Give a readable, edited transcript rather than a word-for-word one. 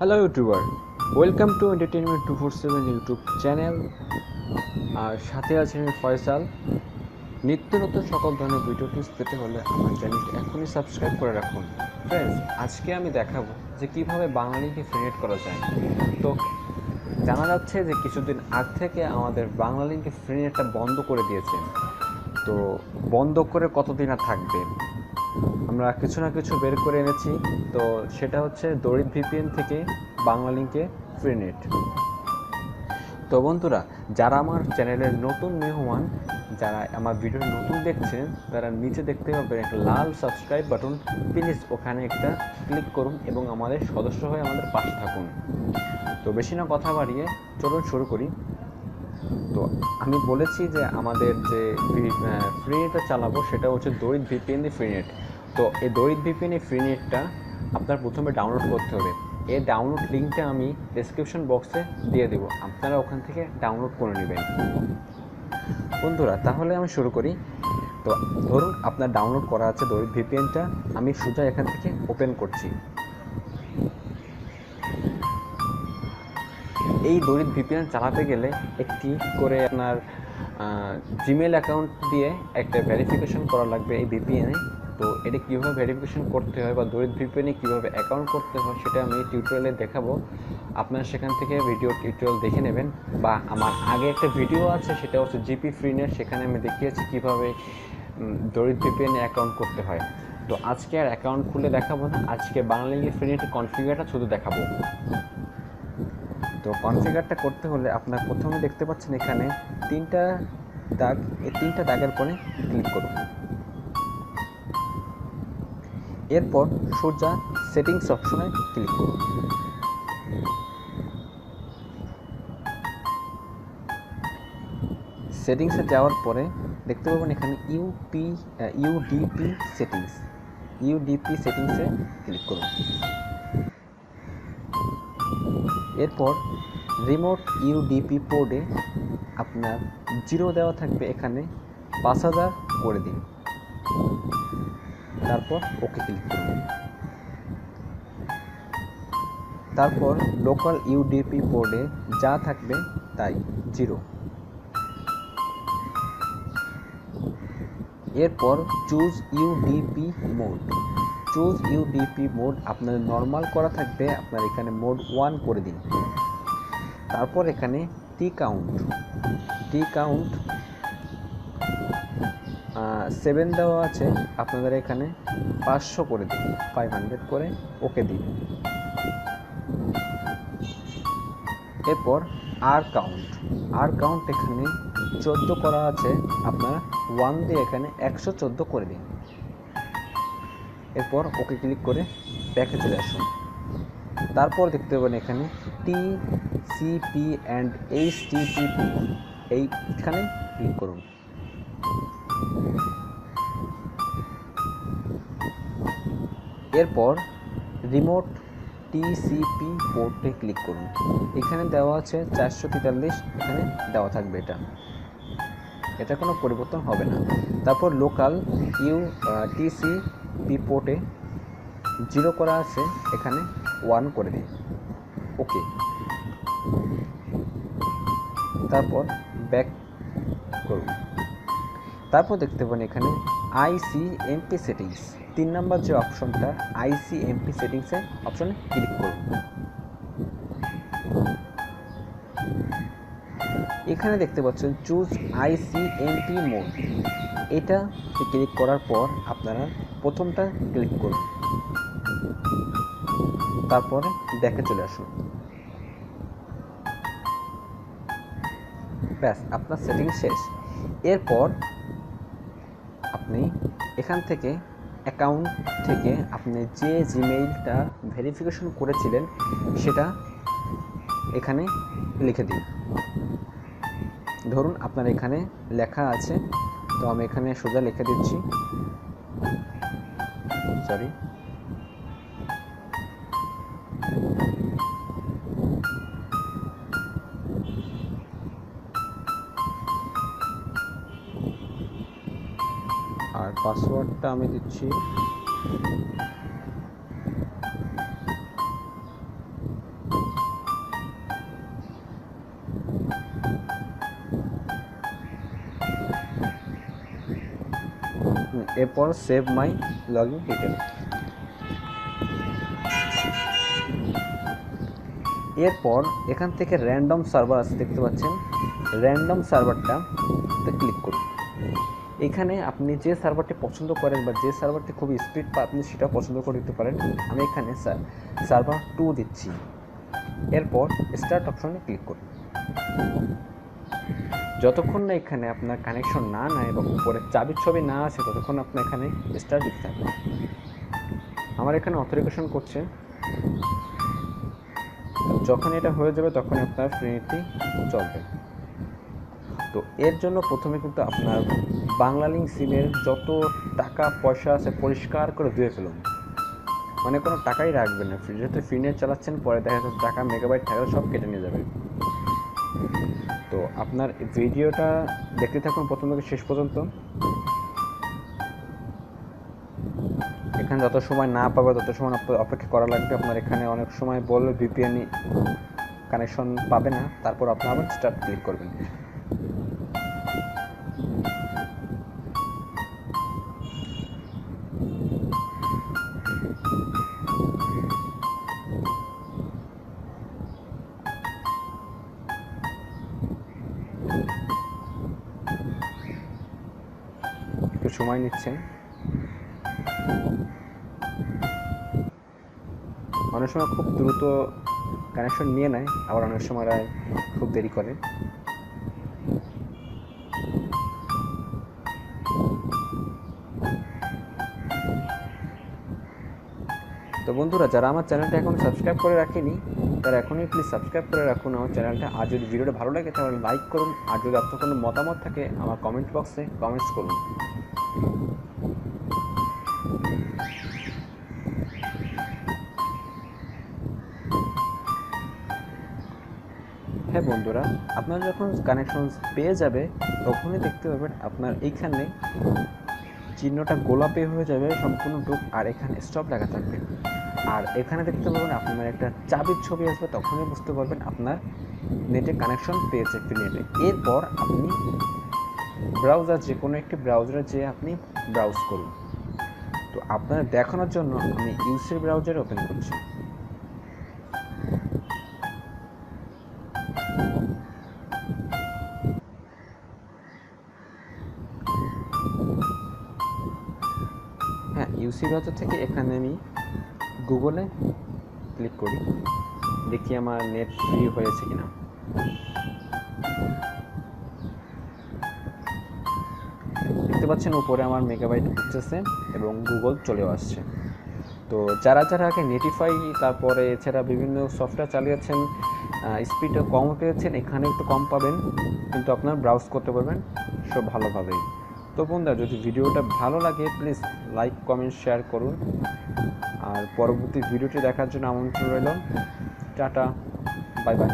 Hello YouTuber, welcome to entertainment 247 YouTube channel. আর সাথে আছেন ফয়সাল। নিত্য নতুন সকল ধরনের ভিডিও টিপস পেতে হলে আমার চ্যানেলটি এখনই সাবস্ক্রাইব করে রাখুন। ফ্রেন্ডস, আজকে আমি দেখাবো যে কীভাবে বাঙালিকে ফ্রেন্ড করা যায়। তো জানা যাচ্ছে যে কিছুদিন আগ থেকে আমাদের বাংলালিংকে ফ্রেন্ডটা বন্ধ করে দিয়েছে। তো বন্ধ করে কতদিন আর থাকবে? আমরা কিছু না কিছু বের করে এনেছি। তো সেটা হচ্ছে দরিদ ভিপিএন থেকে বাংলালিংকে ফ্রি নেট। তো বন্ধুরা, যারা আমার চ্যানেলের নতুন মেহমান, যারা আমার ভিডিও নতুন দেখছেন, তারা নিচে দেখতে পাবেন একটা লাল সাবস্ক্রাইব বাটন। প্লিজ ওখানে একটা ক্লিক করুন এবং আমাদের সদস্য হয়ে আমাদের পাশে থাকুন। তো বেশি না কথা বাড়িয়ে চলুন শুরু করি। তো আমি বলেছি যে আমাদের যে ফ্রি নেটটা চালাবো সেটা হচ্ছে দরিদ ভিপিএন ফ্রি নেট। তো এই দরিদ ভিপিএন ফ্রি নেটটা আপনার প্রথমে ডাউনলোড করতে হবে। এই ডাউনলোড লিঙ্কটা আমি ডেসক্রিপশন বক্সে দিয়ে দেবো, আপনারা ওখান থেকে ডাউনলোড করে নেবেন। বন্ধুরা, তাহলে আমি শুরু করি। তো ধরুন আপনার ডাউনলোড করা আছে দরিদ ভিপিএনটা, আমি সোজা এখান থেকে ওপেন করছি। এই দরিদ ভিপিএন চালাতে গেলে একটি করে আপনার জিমেল অ্যাকাউন্ট দিয়ে একটা ভেরিফিকেশন করা লাগবে এই ভিপিএনে। তো এটা কীভাবে ভেরিফিকেশন করতে হয় বা দরিদ ভিপিএনে কীভাবে অ্যাকাউন্ট করতে হয় সেটা আমি টিউটোরিয়ালে দেখাবো। আপনারা সেখান থেকে ভিডিও টিউটোরিয়াল দেখে নেবেন, বা আমার আগে একটা ভিডিও আছে সেটা হচ্ছে জিপি ফ্রি নেট, সেখানে আমি দেখিয়েছি কীভাবে দরিদ ভিপিএনে অ্যাকাউন্ট করতে হয়। তো আজকে আর অ্যাকাউন্ট খুলে দেখাবো না, আজকে বাংলালিংকের ফ্রি নেট কনফিগারটা শুধু দেখাবো। তো কনফিগারটা করতে হলে আপনার প্রথমে দেখতে পাচ্ছেন এখানে তিনটা দাগ, এই তিনটা দাগের পরে ক্লিক করুন। এরপর সোজা সেটিংস অপশনে ক্লিক করুন। সেটিংসে যাওয়ার পরে দেখতে পাবেন এখানে ইউডিপি সেটিংসে ক্লিক করুন। এরপর রিমোট ইউডিপি পোর্টে আপনার 0 দেওয়া থাকবে, এখানে 5000 করে দিন। তারপর ওকে ক্লিক করুন। তারপর লোকাল ইউডিপি পোর্টে যা থাকবে তাই 0। এরপর চুজ ইউডিপি মোড আপনার নর্মাল করা থাকবে, আপনার এখানে মোড 1 করে দিন। তারপর এখানে টি কাউন্ট 7 দেওয়া আছে, আপনাদের এখানে 500 করে দিন, 500 করে ওকে দিন। এরপর আর কাউন্ট এখানে 14 করা আছে, আপনারা 1 দিয়ে এখানে 114 করে দিন। এরপর ওকে ক্লিক করে ব্যাকে চলে আসুন। তারপর দেখতে পাবেন এখানে TCP অ্যান্ড HTTP, এইখানে ক্লিক করুন। এরপর রিমোট TCP পোর্টে ক্লিক করুন। এখানে দেওয়া আছে 443, এখানে দেওয়া থাকবে, এটা কোনো পরিবর্তন হবে না। তারপর লোকাল TCP পোর্টে 0 করা আছে, এখানে 1 করে দিন, ওকে। তারপর ব্যাক করুন। তারপর দেখতে পাবেন এখানে ICMP সেটিংস, 3 নম্বর যে অপশনটা ICMP সেটিংসে অপশনে ক্লিক করুন। এখানে দেখতে পাচ্ছেন চুজ ICMP মোড, এটা ক্লিক করার পর আপনারা প্রথমটা ক্লিক করুন। তারপরে দেখে চলে আসুন। ব্যাস, আপনার সেটিং শেষ। এরপর আপনি এখান থেকে অ্যাকাউন্ট থেকে আপনি যে জিমেইলটা ভেরিফিকেশন করেছিলেন সেটা এখানে লিখে দিন। ধরুন আপনার এখানে লেখা আছে, তো আমি এখানে সোজা লিখে দিচ্ছি, সরি। আর পাসওয়ার্ডটা আমি দিচ্ছি এরপর সেভ মাই লগইন ডিটেল। এরপর এখান থেকে র্যান্ডম সার্ভার আছে দেখতে পাচ্ছেন, র্যান্ডম সার্ভারটাতে ক্লিক করুন। এখানে আপনি যে সার্ভারটি পছন্দ করেন বা যে সার্ভারটি খুবই স্পিড বা আপনি সেটা পছন্দ করে দিতে পারেন। আমি এখানে সার্ভার 2 দিচ্ছি। এরপর স্টার্ট অপশনে ক্লিক করুন। যতক্ষণ না এখানে আপনার কানেকশন না নেয় বা উপরে চাবির ছবি না আসে ততক্ষণ আপনি এখানে স্টার্ট দিতে থাকবেন। আমার এখানে অথেন্টিকেশন করছে, যখন এটা হয়ে যাবে তখন আপনার ফ্রিনেটটি চলবে। তো এর জন্য প্রথমে কিন্তু আপনার বাংলালিংক সিমের যত টাকা পয়সা আছে পরিষ্কার করে ধুয়ে ফেলুন, মানে কোনো টাকাই রাখবেন না। যেহেতু ফ্রিনেট চালাচ্ছেন, পরে দেখা যাচ্ছে টাকা মেগাবাইট থাকলে সব কেটে নিয়ে যাবে। তো আপনার ভিডিওটা দেখতে থাকুন প্রথম থেকে শেষ পর্যন্ত। এখানে যত সময় না পাবে তত সময় অপেক্ষা করা লাগবে। আপনার এখানে অনেক সময় বলবে ভিপিএন কানেকশন পাবে না, তারপর আপনি আবার স্টার্ট ক্লিক করবেন। একটু সময় নিচ্ছেন। অনেক সময় খুব দ্রুত কানেকশন নিয়ে নেয়, আবার অনেক সময় খুব দেরি করে। তো বন্ধুরা, যারা আমার চ্যানেলটা এখন সাবস্ক্রাইব করে রাখেনি তারা এখনই প্লিজ সাবস্ক্রাইব করে রাখুন আমার চ্যানেলটা। আর যদি ভিডিওটা ভালো লাগে তাহলে লাইক করুন, আর যদি আপনার কোনো মতামত থাকে আমার কমেন্ট বক্সে কমেন্টস করুন। হ্যাঁ বন্ধুরা, আপনার যখন কানেকশন পেয়ে যাবে তখনই দেখতে পাবেন আপনার এইখানে চিহ্নটা গোলাপি হয়ে যাবে সম্পূর্ণটুক, আর এখানে স্টপ লেখা থাকবে। আর এখানে দেখতে পাবেন আপনার একটা চাবির ছবি আসবে, তখনই বুঝতে পারবেন আপনার নেটে কানেকশন পেয়েছে ফ্রি নেটে। এরপর আপনি ব্রাউজার, যে কোনো একটি ব্রাউজারে যেয়ে আপনি ব্রাউজ করুন। তো আপনার দেখানোর জন্য আমি ইউসি ব্রাউজার ওপেন করছি। হ্যাঁ, ইউসি ব্রাউজার থেকে এখানে আমি গুগলে ক্লিক করি, দেখি আমার নেট ফ্রি হয়েছে কিনা। দেখতে পাচ্ছেন উপরে আমার মেগাবাইট উঠতেছে এবং গুগল চলেও আসছে। তো যারা যারা আগে নেটিফাই তারপরে এছাড়া বিভিন্ন সফটওয়্যার চালিয়েছেন, স্পিডটা কম পেয়েছেন, এখানে একটু কম পাবেন, কিন্তু আপনার ব্রাউজ করতে পারবেন সব ভালোভাবেই। তো বন্ধুরা, যদি ভিডিওটা ভালো লাগে প্লিজ লাইক কমেন্ট শেয়ার করুন, আর পরবর্তী ভিডিওটি দেখার জন্য আমন্ত্রণ রইল। Tata, bye bye.